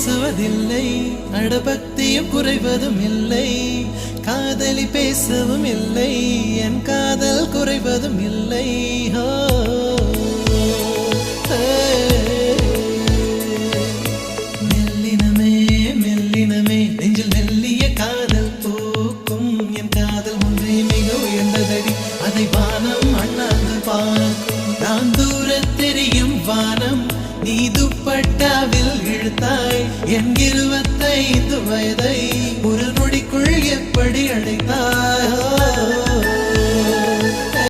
பேசுவதில்லை, அடபக்தியும் குறைவதும் இல்லை. காதலி பேசவும் இல்லை, என் காதல் குறைவதும் இல்லை. மெல்லினமே மெல்லினமே நெஞ்சில் மெல்லிய காதல் பூக்கும். என் காதல் ஒன்றே மிக உயர்ந்ததடி, அதை வானம் அண்ணாந்து பார்க்கும். நான் தூர தெரியும் வானம், நீ துப்பட்டாவில் இழுத்தாய். என் 25 வயதை ஒரு நொடிக்குள் எப்படி அடைத்தாய்?